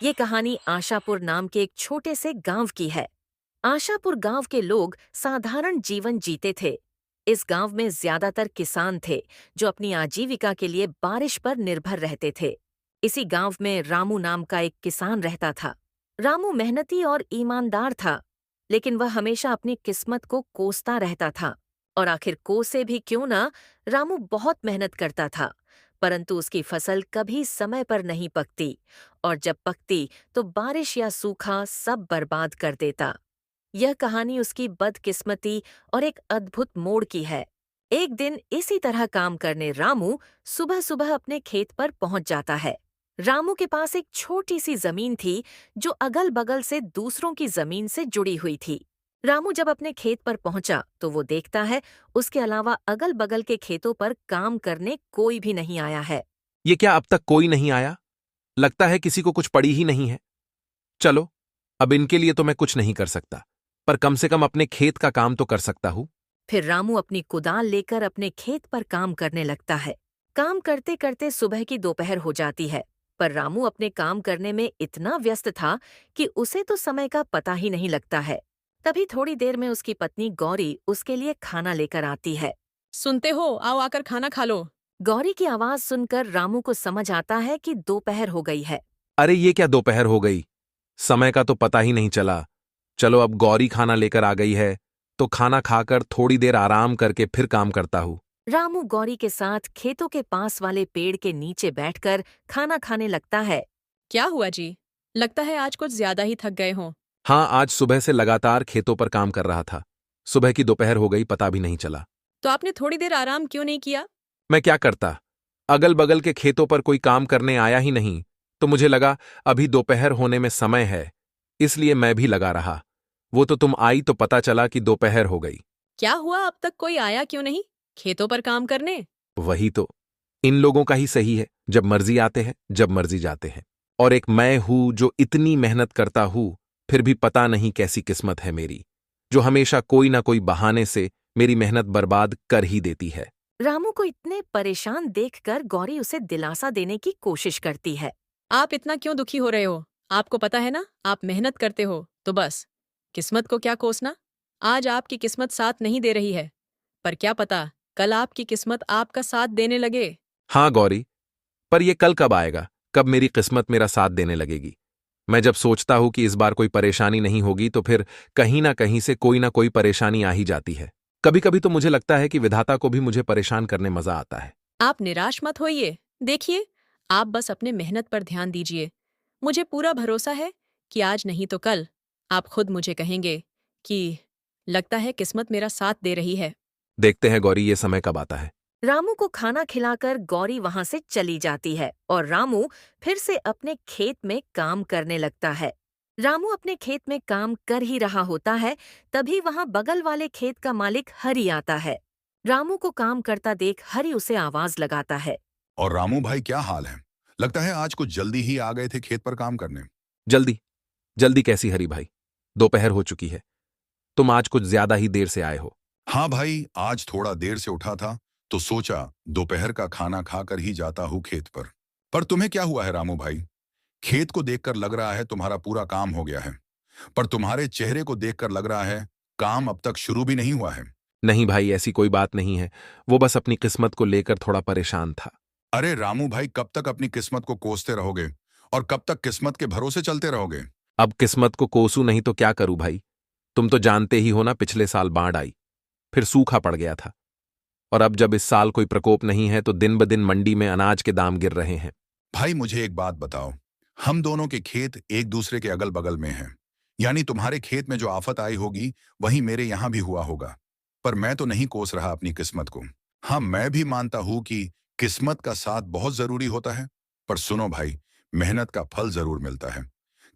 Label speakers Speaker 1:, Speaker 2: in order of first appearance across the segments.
Speaker 1: ये कहानी आशापुर नाम के एक छोटे से गांव की है। आशापुर गांव के लोग साधारण जीवन जीते थे। इस गांव में ज्यादातर किसान थे जो अपनी आजीविका के लिए बारिश पर निर्भर रहते थे। इसी गांव में रामू नाम का एक किसान रहता था। रामू मेहनती और ईमानदार था, लेकिन वह हमेशा अपनी किस्मत को कोसता रहता था। और आखिर कोसे भी क्यों ना, रामू बहुत मेहनत करता था, परंतु उसकी फसल कभी समय पर नहीं पकती, और जब पकती तो बारिश या सूखा सब बर्बाद कर देता। यह कहानी उसकी बदकिस्मती और एक अद्भुत मोड़ की है। एक दिन इसी तरह काम करने रामू सुबह सुबह अपने खेत पर पहुंच जाता है। रामू के पास एक छोटी सी जमीन थी जो अगल बगल से दूसरों की जमीन से जुड़ी हुई थी। रामू जब अपने खेत पर पहुंचा तो वो देखता है उसके अलावा अगल बगल के खेतों पर काम करने कोई भी नहीं आया है।
Speaker 2: ये क्या अब तक कोई नहीं आया? लगता है किसी को कुछ पड़ी ही नहीं है। चलो, अब इनके लिए तो मैं कुछ नहीं कर सकता, पर कम से कम अपने खेत का काम तो कर सकता हूं।
Speaker 1: फिर रामू अपनी कुदाल लेकर अपने खेत पर काम करने लगता है। काम करते करते सुबह की दोपहर हो जाती है, पर रामू अपने काम करने में इतना व्यस्त था कि उसे तो समय का पता ही नहीं लगता है। तभी थोड़ी देर में उसकी पत्नी गौरी उसके लिए खाना लेकर आती है।
Speaker 3: सुनते हो, आओ आकर खाना खा लो।
Speaker 1: गौरी की आवाज सुनकर रामू को समझ आता है कि दोपहर हो गई है।
Speaker 2: अरे ये क्या दोपहर हो गई? समय का तो पता ही नहीं चला। चलो, अब गौरी खाना लेकर आ गई है तो खाना खाकर थोड़ी देर आराम करके फिर काम करता हूं।
Speaker 1: रामू गौरी के साथ खेतों के पास वाले पेड़ के नीचे बैठकर खाना खाने लगता है।
Speaker 3: क्या हुआ जी? लगता है आज कुछ ज्यादा ही थक गए हों।
Speaker 2: हाँ, आज सुबह से लगातार खेतों पर काम कर रहा था। सुबह की दोपहर हो गई, पता भी नहीं चला।
Speaker 3: तो आपने थोड़ी देर आराम क्यों नहीं किया?
Speaker 2: मैं क्या करता, अगल बगल के खेतों पर कोई काम करने आया ही नहीं, तो मुझे लगा अभी दोपहर होने में समय है, इसलिए मैं भी लगा रहा। वो तो तुम आई तो पता चला कि दोपहर हो गई।
Speaker 3: क्या हुआ, अब तक कोई आया क्यों नहीं खेतों पर काम करने?
Speaker 2: वही तो, इन लोगों का ही सही है, जब मर्जी आते हैं, जब मर्जी जाते हैं। और एक मैं हूं जो इतनी मेहनत करता हूं, फिर भी पता नहीं कैसी किस्मत है मेरी, जो हमेशा कोई ना कोई बहाने से मेरी मेहनत बर्बाद कर ही देती है।
Speaker 1: रामू को इतने परेशान देखकर गौरी उसे दिलासा देने की कोशिश करती है।
Speaker 3: आप इतना क्यों दुखी हो रहे हो? आपको पता है ना, आप मेहनत करते हो तो बस, किस्मत को क्या कोसना। आज आपकी किस्मत साथ नहीं दे रही है, पर क्या पता कल आपकी किस्मत आपका साथ देने लगे।
Speaker 2: हाँ गौरी, पर यह कल कब आएगा, कब मेरी किस्मत मेरा साथ देने लगेगी? मैं जब सोचता हूं कि इस बार कोई परेशानी नहीं होगी, तो फिर कहीं ना कहीं से कोई ना कोई परेशानी आ ही जाती है। कभी कभी तो मुझे लगता है कि विधाता को भी मुझे परेशान करने मजा आता है।
Speaker 3: आप निराश मत होइए। देखिए, आप बस अपने मेहनत पर ध्यान दीजिए। मुझे पूरा भरोसा है कि आज नहीं तो कल आप खुद मुझे कहेंगे कि लगता है किस्मत मेरा साथ दे रही है।
Speaker 2: देखते हैं गौरी, ये समय कब आता है।
Speaker 1: रामू को खाना खिलाकर गौरी वहां से चली जाती है और रामू फिर से अपने खेत में काम करने लगता है। रामू अपने खेत में काम कर ही रहा होता है, तभी वहां बगल वाले खेत का मालिक हरि आता है। रामू को काम करता देख हरि उसे आवाज लगाता है।
Speaker 4: और रामू भाई, क्या हाल है? लगता है आज कुछ जल्दी ही आ गए थे खेत पर काम करने।
Speaker 2: जल्दी? जल्दी कैसी हरी भाई, दोपहर हो चुकी है। तुम आज कुछ ज्यादा ही देर से आए हो।
Speaker 4: हाँ भाई, आज थोड़ा देर से उठा था तो सोचा दोपहर का खाना खाकर ही जाता हूँ खेत पर तुम्हें क्या हुआ है रामू भाई? खेत को देखकर लग रहा है तुम्हारा पूरा काम हो गया है, पर तुम्हारे चेहरे को देखकर लग रहा है काम अब तक शुरू भी नहीं हुआ है।
Speaker 2: नहीं भाई, ऐसी कोई बात नहीं है, वो बस अपनी किस्मत को लेकर थोड़ा परेशान था।
Speaker 4: अरे रामू भाई, कब तक अपनी किस्मत को कोसते रहोगे और कब तक किस्मत के भरोसे चलते रहोगे?
Speaker 2: अब किस्मत को कोसू नहीं तो क्या करूं भाई? तुम तो जानते ही हो ना, पिछले साल बाढ़ आई, फिर सूखा पड़ गया था, और अब जब इस साल कोई प्रकोप नहीं है तो दिन ब दिन मंडी में अनाज के दाम गिर रहे हैं।
Speaker 4: भाई मुझे एक बात बताओ, हम दोनों के खेत एक दूसरे के अगल बगल में हैं, यानी तुम्हारे खेत में जो आफत आई होगी वही मेरे यहाँ भी हुआ होगा, पर मैं तो नहीं कोस रहा अपनी किस्मत को। हाँ, मैं भी मानता हूँ कि किस्मत का साथ बहुत जरूरी होता है, पर सुनो भाई, मेहनत का फल जरूर मिलता है।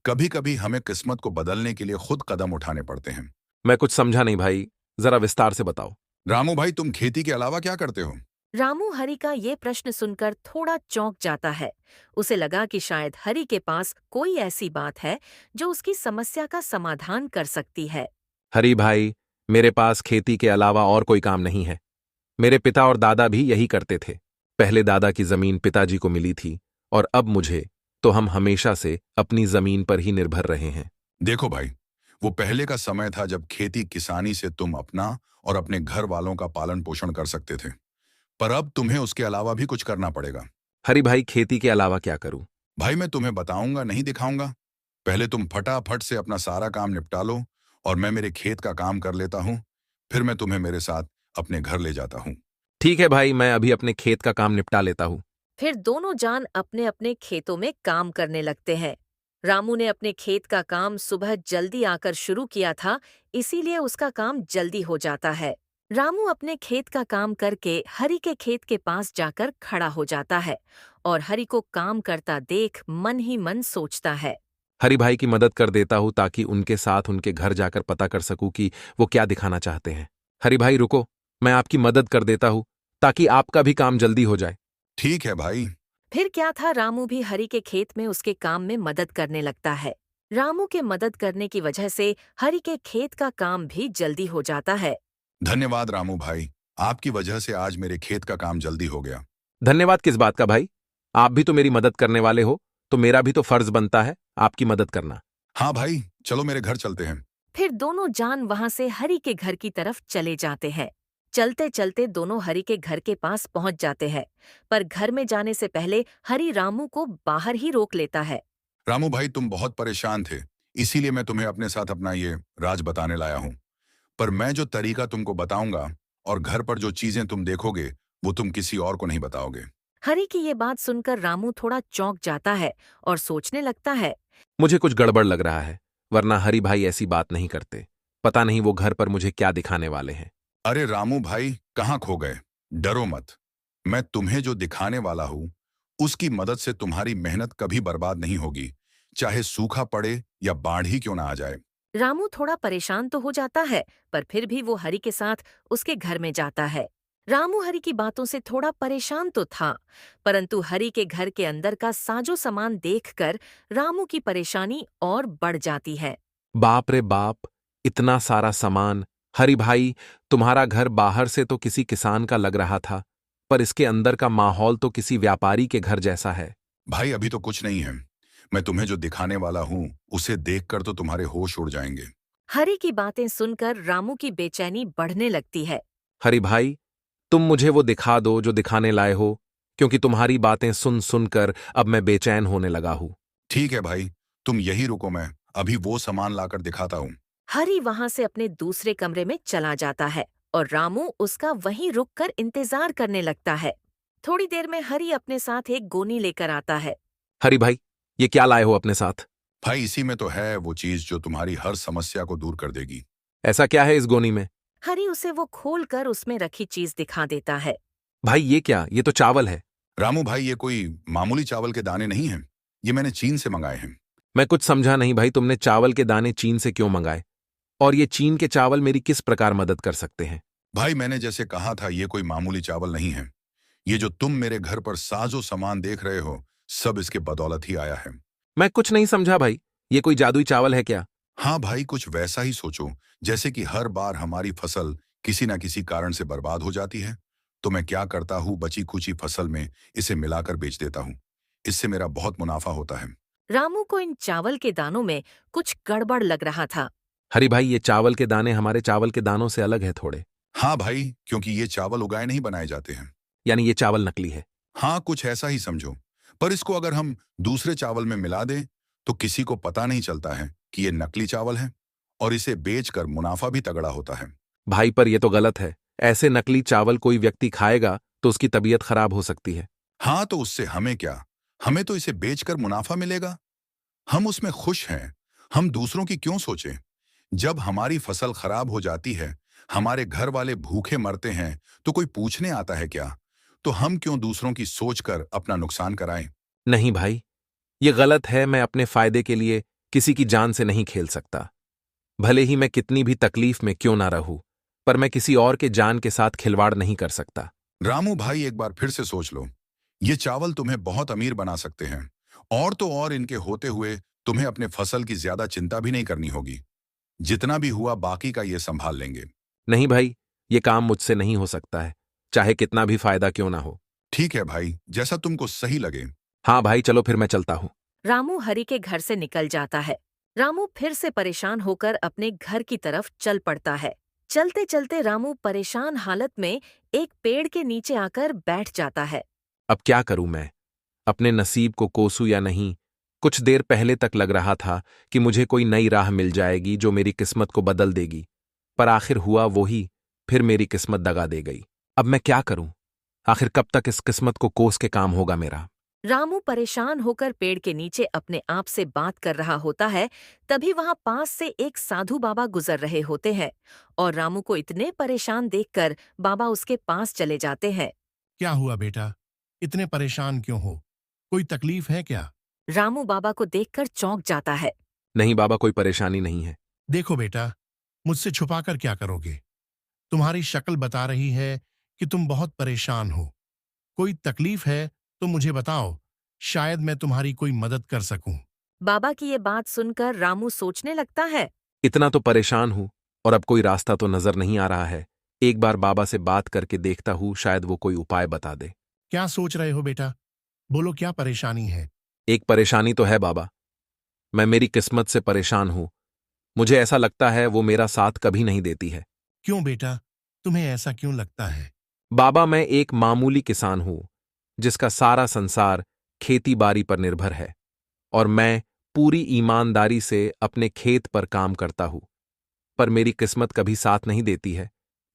Speaker 4: कभी कभी हमें किस्मत को बदलने के लिए खुद कदम उठाने पड़ते हैं।
Speaker 2: मैं कुछ समझा नहीं भाई, जरा विस्तार से बताओ।
Speaker 4: रामू भाई, तुम खेती के अलावा क्या करते हो?
Speaker 1: रामू हरि का ये प्रश्न सुनकर थोड़ा चौंक जाता है। उसे लगा कि शायद हरि के पास कोई ऐसी बात है जो उसकी समस्या का समाधान कर सकती है।
Speaker 2: हरी भाई, मेरे पास खेती के अलावा और कोई काम नहीं है। मेरे पिता और दादा भी यही करते थे। पहले दादा की जमीन पिताजी को मिली थी और अब मुझे, तो हम हमेशा से अपनी जमीन पर ही निर्भर रहे हैं।
Speaker 4: देखो भाई, वो पहले का समय था जब खेती किसानी से तुम अपना और अपने घर वालों का पालन पोषण कर सकते थे, पर अब तुम्हें उसके अलावा भी कुछ करना पड़ेगा।
Speaker 2: हरी भाई, खेती के अलावा क्या करूं?
Speaker 4: भाई मैं तुम्हें बताऊंगा, नहीं दिखाऊंगा। पहले तुम फटाफट से अपना सारा काम निपटा लो और मैं मेरे खेत का काम कर लेता हूँ। फिर मैं तुम्हें मेरे साथ अपने घर ले जाता हूँ।
Speaker 2: ठीक है भाई, मैं अभी अपने खेत का काम निपटा लेता हूँ।
Speaker 1: फिर दोनों जान अपने अपने खेतों में काम करने लगते हैं। रामू ने अपने खेत का काम सुबह जल्दी आकर शुरू किया था, इसीलिए उसका काम जल्दी हो जाता है। रामू अपने खेत का काम करके हरी के खेत के पास जाकर खड़ा हो जाता है और हरी को काम करता देख मन ही मन सोचता है।
Speaker 2: हरी भाई की मदद कर देता हूँ ताकि उनके साथ उनके घर जाकर पता कर सकूं कि वो क्या दिखाना चाहते हैं। हरी भाई रुको, मैं आपकी मदद कर देता हूँ ताकि आपका भी काम जल्दी हो जाए।
Speaker 4: ठीक है भाई।
Speaker 1: फिर क्या था, रामू भी हरी के खेत में उसके काम में मदद करने लगता है। रामू के मदद करने की वजह से हरी के खेत का काम भी जल्दी हो जाता है।
Speaker 4: धन्यवाद रामू भाई, आपकी वजह से आज मेरे खेत का काम जल्दी हो गया।
Speaker 2: धन्यवाद किस बात का भाई? आप भी तो मेरी मदद करने वाले हो, तो मेरा भी तो फर्ज बनता है आपकी मदद करना।
Speaker 4: हाँ भाई, चलो मेरे घर चलते हैं।
Speaker 1: फिर दोनों जान वहां से हरी के घर की तरफ चले जाते हैं। चलते चलते दोनों हरी के घर के पास पहुंच जाते हैं, पर घर में जाने से पहले हरी रामू को बाहर ही रोक लेता है।
Speaker 4: रामू भाई, तुम बहुत परेशान थे, इसीलिए मैं तुम्हें अपने साथ अपना ये राज बताने लाया हूँ। पर मैं जो तरीका तुमको बताऊंगा और घर पर जो चीजें तुम देखोगे, वो तुम किसी और को नहीं बताओगे।
Speaker 1: हरी की ये बात सुनकर रामू थोड़ा चौंक जाता है और सोचने लगता है।
Speaker 2: मुझे कुछ गड़बड़ लग रहा है, वरना हरी भाई ऐसी बात नहीं करते। पता नहीं वो घर पर मुझे क्या दिखाने वाले हैं।
Speaker 4: अरे रामू भाई, कहाँ खो गए? डरो मत, मैं तुम्हें जो दिखाने वाला हूँ उसकी मदद से तुम्हारी मेहनत कभी बर्बाद नहीं होगी, चाहे सूखा पड़े या बाढ़ ही क्यों ना आ जाए।
Speaker 1: रामू थोड़ा परेशान तो हो जाता है, पर फिर भी वो हरी के साथ उसके घर में जाता है। रामू हरी की बातों से थोड़ा परेशान तो था, परंतु हरी के घर के अंदर का साजो सामान देखकर रामू की परेशानी और बढ़ जाती है।
Speaker 2: बाप रे बाप, इतना सारा सामान! हरी भाई, तुम्हारा घर बाहर से तो किसी किसान का लग रहा था, पर इसके अंदर का माहौल तो किसी व्यापारी के घर जैसा है।
Speaker 4: भाई अभी तो कुछ नहीं है, मैं तुम्हें जो दिखाने वाला हूँ उसे देखकर तो तुम्हारे होश उड़ जाएंगे।
Speaker 1: हरी की बातें सुनकर रामू की बेचैनी बढ़ने लगती है।
Speaker 2: हरी भाई, तुम मुझे वो दिखा दो जो दिखाने लाए हो, क्योंकि तुम्हारी बातें सुन सुनकर अब मैं बेचैन होने लगा हूं।
Speaker 4: ठीक है भाई, तुम यही रुको, मैं अभी वो सामान लाकर दिखाता हूँ।
Speaker 1: हरी वहां से अपने दूसरे कमरे में चला जाता है और रामू उसका वहीं रुककर इंतजार करने लगता है। थोड़ी देर में हरी अपने साथ एक गोनी लेकर आता है।
Speaker 2: हरी भाई, ये क्या लाए हो अपने साथ?
Speaker 4: भाई इसी में तो है वो चीज जो तुम्हारी हर समस्या को दूर कर देगी।
Speaker 2: ऐसा क्या है इस गोनी में?
Speaker 1: हरी उसे वो खोलकर उसमें रखी चीज दिखा देता है।
Speaker 2: भाई ये क्या? ये तो चावल है।
Speaker 4: रामू भाई, ये कोई मामूली चावल के दाने नहीं हैं, ये मैंने चीन से मंगाए हैं।
Speaker 2: मैं कुछ समझा नहीं भाई, तुमने चावल के दाने चीन से क्यों मंगाए? और ये चीन के चावल मेरी किस प्रकार मदद कर सकते हैं?
Speaker 4: भाई मैंने जैसे कहा था, ये कोई मामूली चावल नहीं है। ये जो तुम मेरे घर पर साजो सामान देख रहे हो, सब इसके बदौलत ही आया है।
Speaker 2: मैं कुछ नहीं समझा भाई, ये कोई जादुई चावल है क्या?
Speaker 4: हाँ भाई, कुछ वैसा ही सोचो, जैसे कि हर बार हमारी फसल किसी न किसी कारण से बर्बाद हो जाती है, तो मैं क्या करता हूँ, बची खुची फसल में इसे मिलाकर बेच देता हूँ। इससे मेरा बहुत मुनाफा होता है।
Speaker 1: रामू को इन चावल के दानों में कुछ गड़बड़ लग रहा था।
Speaker 2: हरी भाई, ये चावल के दाने हमारे चावल के दानों से अलग है थोड़े।
Speaker 4: हाँ भाई, क्योंकि ये चावल उगाए नहीं बनाए जाते हैं।
Speaker 2: यानी ये चावल नकली है?
Speaker 4: हाँ, कुछ ऐसा ही समझो। पर इसको अगर हम दूसरे चावल में मिला दें तो किसी को पता नहीं चलता है कि ये नकली चावल है, और इसे बेचकर मुनाफा भी तगड़ा होता है।
Speaker 2: भाई पर ये तो गलत है। ऐसे नकली चावल कोई व्यक्ति खाएगा तो उसकी तबीयत खराब हो सकती है।
Speaker 4: हाँ, तो उससे हमें क्या, हमें तो इसे बेचकर मुनाफा मिलेगा। हम उसमें खुश हैं, हम दूसरों की क्यों सोचें। जब हमारी फसल खराब हो जाती है, हमारे घर वाले भूखे मरते हैं, तो कोई पूछने आता है क्या? तो हम क्यों दूसरों की सोचकर अपना नुकसान कराएं?
Speaker 2: नहीं भाई, ये गलत है। मैं अपने फायदे के लिए किसी की जान से नहीं खेल सकता। भले ही मैं कितनी भी तकलीफ में क्यों ना रहूं, पर मैं किसी और के जान के साथ खिलवाड़ नहीं कर सकता।
Speaker 4: रामू भाई, एक बार फिर से सोच लो, ये चावल तुम्हें बहुत अमीर बना सकते हैं, और तो और इनके होते हुए तुम्हें अपने फसल की ज्यादा चिंता भी नहीं करनी होगी। जितना भी हुआ बाकी का ये संभाल लेंगे।
Speaker 2: नहीं भाई, ये काम मुझसे नहीं हो सकता है, चाहे कितना भी फायदा क्यों ना हो।
Speaker 4: ठीक है भाई, जैसा तुमको सही लगे।
Speaker 2: हाँ भाई, चलो फिर मैं चलता हूं।
Speaker 1: रामू हरि के घर से निकल जाता है। रामू फिर से परेशान होकर अपने घर की तरफ चल पड़ता है। चलते चलते रामू परेशान हालत में एक पेड़ के नीचे आकर बैठ जाता है।
Speaker 2: अब क्या करूं मैं? अपने नसीब को कोसूं या नहीं? कुछ देर पहले तक लग रहा था कि मुझे कोई नई राह मिल जाएगी जो मेरी किस्मत को बदल देगी, पर आखिर हुआ वही, फिर मेरी किस्मत दगा दे गई। अब मैं क्या करूं? आखिर कब तक इस किस्मत को कोस के काम होगा मेरा?
Speaker 1: रामू परेशान होकर पेड़ के नीचे अपने आप से बात कर रहा होता है। तभी वहां पास से एक साधु बाबा गुजर रहे होते हैं और रामू को इतने परेशान देखकर बाबा उसके पास चले जाते हैं।
Speaker 5: क्या हुआ बेटा? इतने परेशान क्यों हो? कोई तकलीफ है क्या?
Speaker 1: रामू बाबा को देखकर चौंक जाता है।
Speaker 2: नहीं बाबा, कोई परेशानी नहीं है।
Speaker 5: देखो बेटा, मुझसे छुपाकर क्या करोगे? तुम्हारी शक्ल बता रही है कि तुम बहुत परेशान हो। कोई तकलीफ है तो मुझे बताओ, शायद मैं तुम्हारी कोई मदद कर सकूं।
Speaker 1: बाबा की ये बात सुनकर रामू सोचने लगता है।
Speaker 2: इतना तो परेशान हूं और अब कोई रास्ता तो नजर नहीं आ रहा है। एक बार बाबा से बात करके देखता हूं, शायद वो कोई उपाय बता दे।
Speaker 5: क्या सोच रहे हो बेटा? बोलो, क्या परेशानी है?
Speaker 2: एक परेशानी तो है बाबा। मैं मेरी किस्मत से परेशान हूं। मुझे ऐसा लगता है वो मेरा साथ कभी नहीं देती है।
Speaker 5: क्यों बेटा, तुम्हें ऐसा क्यों लगता है?
Speaker 2: बाबा, मैं एक मामूली किसान हूं जिसका सारा संसार खेती बाड़ी पर निर्भर है, और मैं पूरी ईमानदारी से अपने खेत पर काम करता हूं। पर मेरी किस्मत कभी साथ नहीं देती है।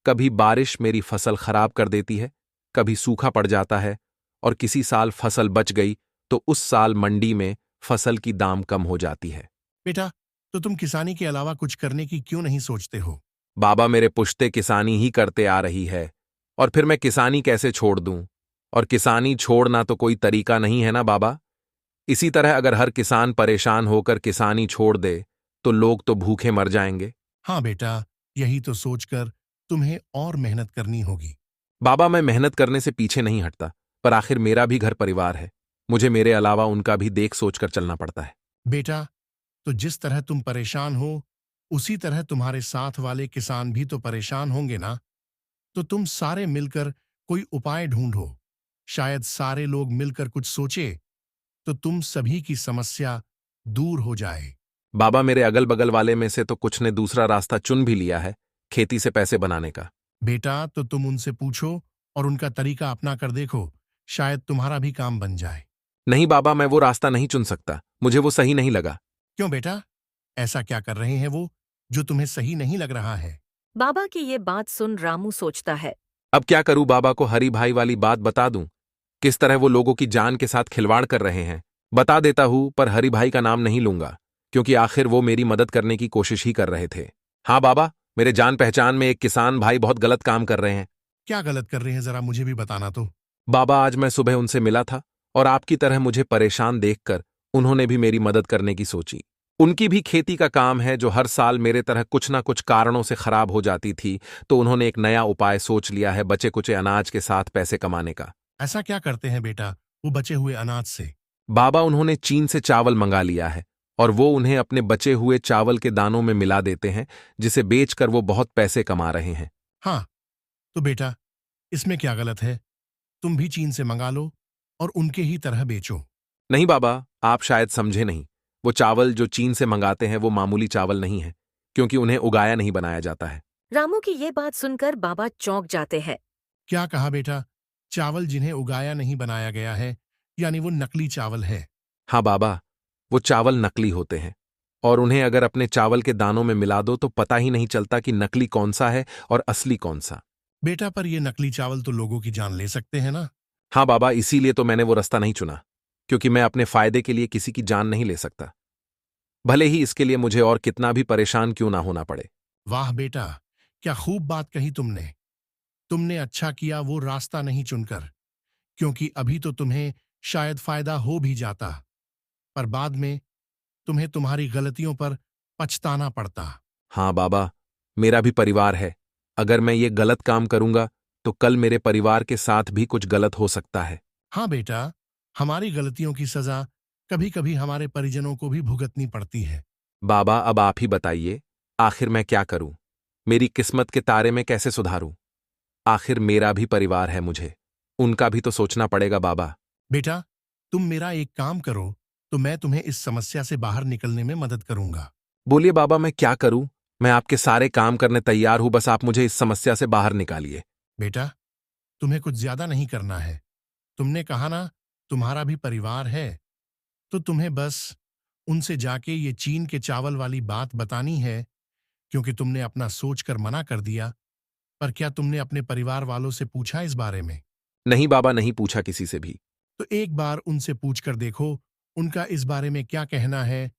Speaker 2: कभी बारिश मेरी फसल खराब कर देती है, कभी सूखा पड़ जाता है, और किसी साल फसल बच गई तो उस साल मंडी में फसल की दाम कम हो जाती है।
Speaker 5: बेटा, तो तुम किसानी के अलावा कुछ करने की क्यों नहीं सोचते हो?
Speaker 2: बाबा, मेरे पुश्ते किसानी ही करते आ रही है, और फिर मैं किसानी कैसे छोड़ दूं? और किसानी छोड़ना तो कोई तरीका नहीं है ना बाबा। इसी तरह अगर हर किसान परेशान होकर किसानी छोड़ दे तो लोग तो भूखे मर जाएंगे।
Speaker 5: हाँ बेटा, यही तो सोचकर तुम्हें और मेहनत करनी होगी।
Speaker 2: बाबा, मैं मेहनत करने से पीछे नहीं हटता, पर आखिर मेरा भी घर परिवार है। मुझे मेरे अलावा उनका भी देख सोचकर चलना पड़ता है।
Speaker 5: बेटा, तो जिस तरह तुम परेशान हो, उसी तरह तुम्हारे साथ वाले किसान भी तो परेशान होंगे ना? तो तुम सारे मिलकर कोई उपाय ढूंढो। शायद सारे लोग मिलकर कुछ सोचे तो तुम सभी की समस्या दूर हो जाए।
Speaker 2: बाबा, मेरे अगल बगल वाले में से तो कुछ ने दूसरा रास्ता चुन भी लिया है, खेती से पैसे बनाने का।
Speaker 5: बेटा, तो तुम उनसे पूछो और उनका तरीका अपना कर देखो, शायद तुम्हारा भी काम बन जाए।
Speaker 2: नहीं बाबा, मैं वो रास्ता नहीं चुन सकता। मुझे वो सही नहीं लगा।
Speaker 5: क्यों बेटा? ऐसा क्या कर रहे हैं वो जो तुम्हें सही नहीं लग रहा है?
Speaker 1: बाबा की ये बात सुन रामू सोचता है।
Speaker 2: अब क्या करूं? बाबा को हरी भाई वाली बात बता दूं? किस तरह वो लोगों की जान के साथ खिलवाड़ कर रहे हैं? बता देता हूं, पर हरी भाई का नाम नहीं लूंगा, क्योंकि आखिर वो मेरी मदद करने की कोशिश ही कर रहे थे। हाँ बाबा, मेरे जान पहचान में एक किसान भाई बहुत गलत काम कर रहे हैं।
Speaker 5: क्या गलत कर रहे हैं, जरा मुझे भी बताना तो।
Speaker 2: बाबा, आज मैं सुबह उनसे मिला था और आपकी तरह मुझे परेशान देखकर उन्होंने भी मेरी मदद करने की सोची। उनकी भी खेती का काम है जो हर साल मेरे तरह कुछ ना कुछ कारणों से खराब हो जाती थी, तो उन्होंने एक नया उपाय सोच लिया है बचे कुचे अनाज के साथ पैसे कमाने का।
Speaker 5: ऐसा क्या करते हैं बेटा वो बचे हुए अनाज से?
Speaker 2: बाबा, उन्होंने चीन से चावल मंगा लिया है और वो उन्हें अपने बचे हुए चावल के दानों में मिला देते हैं, जिसे बेचकर वो बहुत पैसे कमा रहे हैं।
Speaker 5: हाँ, तो बेटा इसमें क्या गलत है? तुम भी चीन से मंगा लो और उनके ही तरह बेचो।
Speaker 2: नहीं बाबा, आप शायद समझे नहीं। वो चावल जो चीन से मंगाते हैं वो मामूली चावल नहीं है, क्योंकि उन्हें उगाया नहीं बनाया जाता है।
Speaker 1: रामू की ये बात सुनकर बाबा चौंक जाते हैं।
Speaker 5: क्या कहा बेटा? चावल जिन्हें उगाया नहीं बनाया गया है, यानी वो नकली चावल है?
Speaker 2: हाँ बाबा, वो चावल नकली होते हैं, और उन्हें अगर अपने चावल के दानों में मिला दो तो पता ही नहीं चलता कि नकली कौन सा है और असली कौन सा।
Speaker 5: बेटा, पर ये नकली चावल तो लोगों की जान ले सकते हैं ना?
Speaker 2: हाँ बाबा, इसीलिए तो मैंने वो रास्ता नहीं चुना, क्योंकि मैं अपने फायदे के लिए किसी की जान नहीं ले सकता, भले ही इसके लिए मुझे और कितना भी परेशान क्यों ना होना पड़े।
Speaker 5: वाह बेटा, क्या खूब बात कही तुमने। तुमने अच्छा किया वो रास्ता नहीं चुनकर, क्योंकि अभी तो तुम्हें शायद फायदा हो भी जाता, पर बाद में तुम्हें तुम्हारी गलतियों पर पछताना पड़ता।
Speaker 2: हाँ बाबा, मेरा भी परिवार है। अगर मैं ये गलत काम करूंगा तो कल मेरे परिवार के साथ भी कुछ गलत हो सकता है।
Speaker 5: हाँ बेटा, हमारी गलतियों की सजा कभी कभी हमारे परिजनों को भी भुगतनी पड़ती है।
Speaker 2: बाबा, अब आप ही बताइए, आखिर मैं क्या करूं? मेरी किस्मत के तारे में कैसे सुधारूं? आखिर मेरा भी परिवार है, मुझे उनका भी तो सोचना पड़ेगा बाबा।
Speaker 5: बेटा, तुम मेरा एक काम करो, तो मैं तुम्हें इस समस्या से बाहर निकलने में मदद करूंगा।
Speaker 2: बोलिए बाबा, मैं क्या करूं? मैं आपके सारे काम करने तैयार हूं, बस आप मुझे इस समस्या से बाहर निकालिए।
Speaker 5: बेटा, तुम्हें कुछ ज्यादा नहीं करना है। तुमने कहा ना, तुम्हारा भी परिवार है, तो तुम्हें बस उनसे जाके ये चीन के चावल वाली बात बतानी है, क्योंकि तुमने अपना सोचकर मना कर दिया। पर क्या तुमने अपने परिवार वालों से पूछा इस बारे में?
Speaker 2: नहीं बाबा, नहीं पूछा किसी से भी।
Speaker 5: तो एक बार उनसे पूछकर देखो उनका इस बारे में क्या कहना है।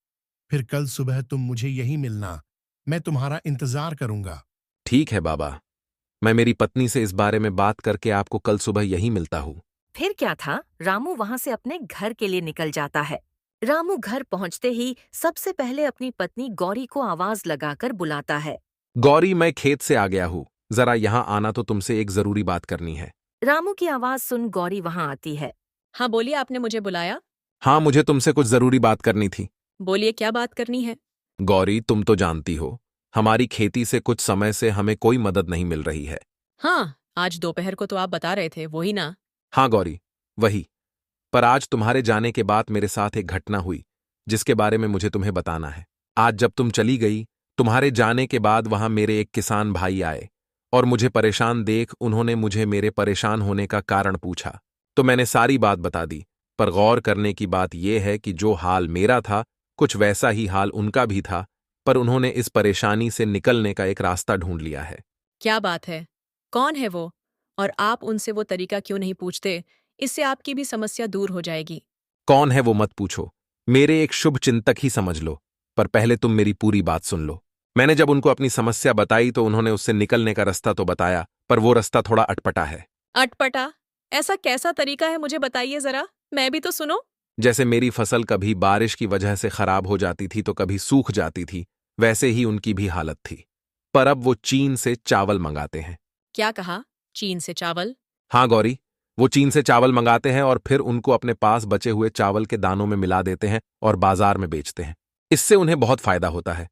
Speaker 5: फिर कल सुबह तुम मुझे यही मिलना, मैं तुम्हारा इंतजार करूंगा।
Speaker 2: ठीक है बाबा, मैं मेरी पत्नी से इस बारे में बात करके आपको कल सुबह यही मिलता हूं।
Speaker 1: फिर क्या था, रामू वहां से अपने घर के लिए निकल जाता है। रामू घर पहुंचते ही सबसे पहले अपनी पत्नी गौरी को आवाज लगाकर बुलाता है।
Speaker 2: गौरी, मैं खेत से आ गया हूं, जरा यहां आना, तो तुमसे एक जरूरी बात करनी है।
Speaker 1: रामू की आवाज सुन गौरी वहां आती है।
Speaker 3: हाँ बोलिए, आपने मुझे बुलाया?
Speaker 2: हाँ, मुझे तुमसे कुछ जरूरी बात करनी थी।
Speaker 3: बोलिए, क्या बात करनी है?
Speaker 2: गौरी, तुम तो जानती हो, हमारी खेती से कुछ समय से हमें कोई मदद नहीं मिल रही है।
Speaker 3: हाँ, आज दोपहर को तो आप बता रहे थे, वही ना?
Speaker 2: हाँ गौरी, वही। पर आज तुम्हारे जाने के बाद मेरे साथ एक घटना हुई, जिसके बारे में मुझे तुम्हें बताना है। आज जब तुम चली गई, तुम्हारे जाने के बाद वहां मेरे एक किसान भाई आए, और मुझे परेशान देख उन्होंने मुझे मेरे परेशान होने का कारण पूछा। तो मैंने सारी बात बता दी। पर गौर करने की बात यह है कि जो हाल मेरा था, कुछ वैसा ही हाल उनका भी था, पर उन्होंने इस परेशानी से निकलने का एक रास्ता ढूंढ लिया है।
Speaker 3: क्या बात है? कौन है वो? और आप उनसे वो तरीका क्यों नहीं पूछते? इससे आपकी भी समस्या दूर हो जाएगी।
Speaker 2: कौन है वो मत पूछो, मेरे एक शुभ चिंतक ही समझ लो। पर पहले तुम मेरी पूरी बात सुन लो। मैंने जब उनको अपनी समस्या बताई तो उन्होंने उससे निकलने का रास्ता तो बताया, पर वो रास्ता थोड़ा अटपटा है।
Speaker 3: अटपटा? ऐसा कैसा तरीका है, मुझे बताइए जरा, मैं भी तो सुनो।
Speaker 2: जैसे मेरी फसल कभी बारिश की वजह से खराब हो जाती थी तो कभी सूख जाती थी, वैसे ही उनकी भी हालत थी। पर अब वो चीन से चावल मंगाते हैं।
Speaker 3: क्या कहा? चीन से चावल?
Speaker 2: हाँ गौरी, वो चीन से चावल मंगाते हैं और फिर उनको अपने पास बचे हुए चावल के दानों में मिला देते हैं और बाजार में बेचते हैं। इससे उन्हें बहुत फायदा होता है,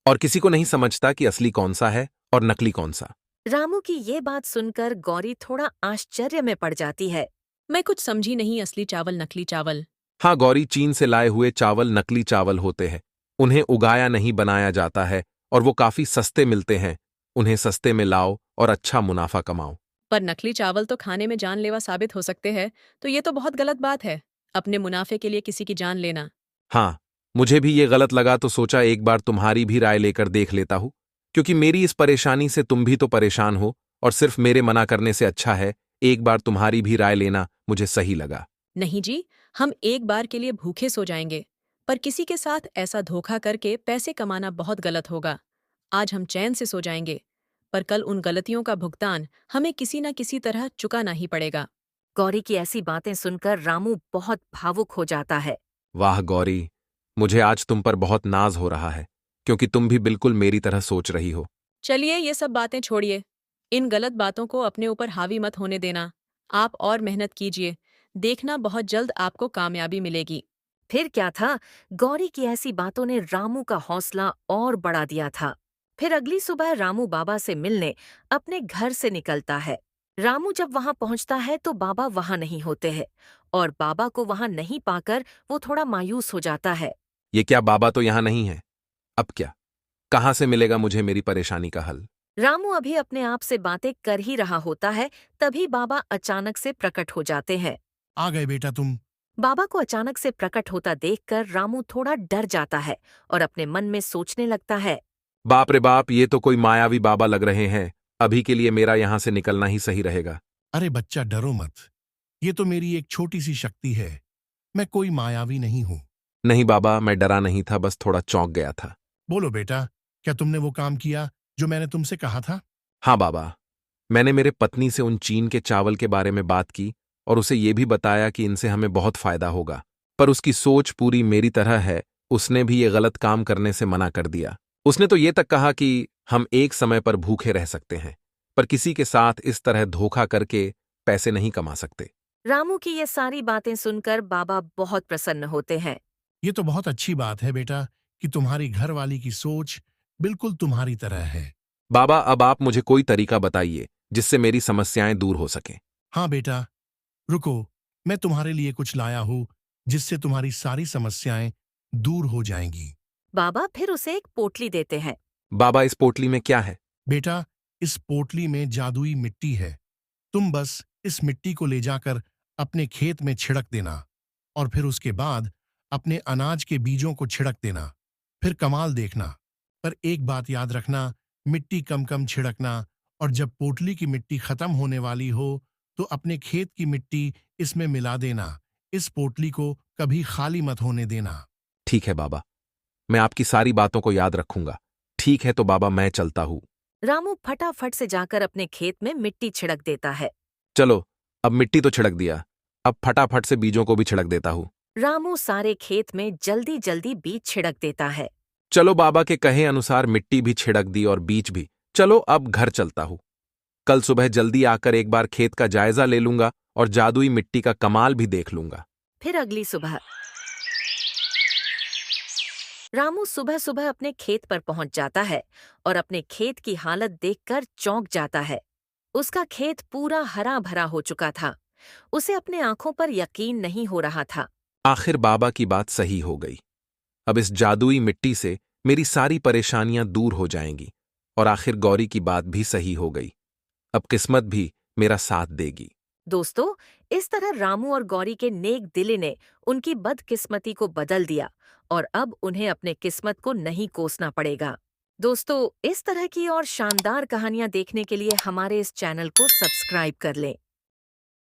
Speaker 2: और किसी को नहीं समझता कि असली कौन सा है और नकली कौन सा।
Speaker 1: रामू की ये बात सुनकर गौरी थोड़ा आश्चर्य में पड़ जाती है।
Speaker 3: मैं कुछ समझी नहीं, असली चावल नकली चावल?
Speaker 2: हाँ गौरी, चीन से लाए हुए चावल नकली चावल होते हैं। उन्हें उगाया नहीं बनाया जाता है, और वो काफी सस्ते मिलते हैं। उन्हें सस्ते में लाओ और अच्छा मुनाफा कमाओ।
Speaker 3: पर नकली चावल तो खाने में जानलेवा साबित हो सकते हैं, तो ये तो बहुत गलत बात है, अपने मुनाफे के लिए किसी की जान लेना।
Speaker 2: हाँ, मुझे भी ये गलत लगा तो सोचा एक बार तुम्हारी भी राय लेकर देख लेता हूं, क्योंकि मेरी इस परेशानी से तुम भी तो परेशान हो, और सिर्फ मेरे मना करने से अच्छा है एक बार तुम्हारी भी राय लेना मुझे सही लगा।
Speaker 3: नहीं जी, हम एक बार के लिए भूखे सो जाएंगे, पर किसी के साथ ऐसा धोखा करके पैसे कमाना बहुत गलत होगा। आज हम चैन से सो जाएंगे, पर कल उन गलतियों का भुगतान हमें किसी न किसी तरह चुकाना ही पड़ेगा।
Speaker 1: गौरी की ऐसी बातें सुनकर रामू बहुत भावुक हो जाता है।
Speaker 2: वाह गौरी, मुझे आज तुम पर बहुत नाज हो रहा है, क्योंकि तुम भी बिल्कुल मेरी तरह सोच रही हो।
Speaker 3: चलिए ये सब बातें छोड़िए, इन गलत बातों को अपने ऊपर हावी मत होने देना। आप और मेहनत कीजिए, देखना बहुत जल्द आपको कामयाबी मिलेगी।
Speaker 1: फिर क्या था, गौरी की ऐसी बातों ने रामू का हौसला और बढ़ा दिया था। फिर अगली सुबह रामू बाबा से मिलने अपने घर से निकलता है। रामू जब वहां पहुंचता है तो बाबा वहां नहीं होते हैं, और बाबा को वहां नहीं पाकर वो थोड़ा मायूस हो जाता है।
Speaker 2: ये क्या, बाबा तो यहां नहीं है? अब क्या, कहां से मिलेगा मुझे मेरी परेशानी का हल?
Speaker 1: रामू अभी अपने आप से बातें कर ही रहा होता है, तभी बाबा अचानक से प्रकट हो जाते हैं।
Speaker 5: आ गए बेटा तुम।
Speaker 1: बाबा को अचानक से प्रकट होता देखकर रामू थोड़ा डर जाता है और अपने मन में सोचने लगता है।
Speaker 2: बाप रे बाप, ये तो कोई मायावी बाबा लग रहे हैं। अभी के लिए मेरा यहां से निकलना ही सही रहेगा।
Speaker 5: अरे बच्चा, डरो मत। ये तो मेरी एक छोटी सी शक्ति है, मैं कोई मायावी नहीं हूं।
Speaker 2: नहीं बाबा, मैं डरा नहीं था, बस थोड़ा चौंक गया था।
Speaker 5: बोलो बेटा, क्या तुमने वो काम किया जो मैंने तुमसे कहा था?
Speaker 2: हाँ बाबा, मैंने मेरे पत्नी से उन चीन के चावल के बारे में बात की और उसे ये भी बताया कि इनसे हमें बहुत फायदा होगा। पर उसकी सोच पूरी मेरी तरह है, उसने भी ये गलत काम करने से मना कर दिया। उसने तो ये तक कहा कि हम एक समय पर भूखे रह सकते हैं, पर किसी के साथ इस तरह धोखा करके पैसे नहीं कमा सकते।
Speaker 1: रामू की ये सारी बातें सुनकर बाबा बहुत प्रसन्न होते हैं।
Speaker 5: ये तो बहुत अच्छी बात है बेटा कि तुम्हारी घरवाली की सोच बिल्कुल तुम्हारी तरह है।
Speaker 2: बाबा, अब आप मुझे कोई तरीका बताइए जिससे मेरी समस्याएं दूर हो सकें।
Speaker 5: हाँ बेटा, रुको, मैं तुम्हारे लिए कुछ लाया हूं जिससे तुम्हारी सारी समस्याएं दूर हो जाएंगी।
Speaker 1: बाबा फिर उसे एक पोटली देते हैं।
Speaker 2: बाबा इस पोटली में क्या है?
Speaker 5: बेटा, इस पोटली में जादुई मिट्टी है। तुम बस इस मिट्टी को ले जाकर अपने खेत में छिड़क देना और फिर उसके बाद अपने अनाज के बीजों को छिड़क देना। फिर कमाल देखना। पर एक बात याद रखना, मिट्टी कम कम छिड़कना, और जब पोटली की मिट्टी खत्म होने वाली हो तो अपने खेत की मिट्टी इसमें मिला देना। इस पोटली को कभी खाली मत होने देना।
Speaker 2: ठीक है बाबा, मैं आपकी सारी बातों को याद रखूंगा। ठीक है तो बाबा, मैं चलता हूँ।
Speaker 1: रामू फटाफट से जाकर अपने खेत में मिट्टी छिड़क देता है।
Speaker 2: चलो, अब मिट्टी तो छिड़क दिया, अब फटाफट से बीजों को भी छिड़क देता हूँ।
Speaker 1: रामू सारे खेत में जल्दी जल्दी बीज छिड़क देता है।
Speaker 2: चलो, बाबा के कहे अनुसार मिट्टी भी छिड़क दी और बीज भी। चलो अब घर चलता हूँ। कल सुबह जल्दी आकर एक बार खेत का जायजा ले लूंगा और जादुई मिट्टी का कमाल भी देख लूंगा।
Speaker 1: फिर अगली सुबह रामू सुबह सुबह अपने खेत पर पहुंच जाता है और अपने खेत की हालत देखकर चौंक जाता है। उसका खेत पूरा हरा भरा हो चुका था। उसे अपने आंखों पर यकीन नहीं हो रहा था।
Speaker 2: आखिर बाबा की बात सही हो गई। अब इस जादुई मिट्टी से मेरी सारी परेशानियां दूर हो जाएंगी और आखिर गौरी की बात भी सही हो गई। अब किस्मत भी मेरा साथ देगी।
Speaker 1: दोस्तों, इस तरह रामू और गौरी के नेक दिली ने उनकी बदकिस्मती को बदल दिया और अब उन्हें अपने किस्मत को नहीं कोसना पड़ेगा। दोस्तों, इस तरह की और शानदार कहानियां देखने के लिए हमारे इस चैनल को सब्सक्राइब कर लें।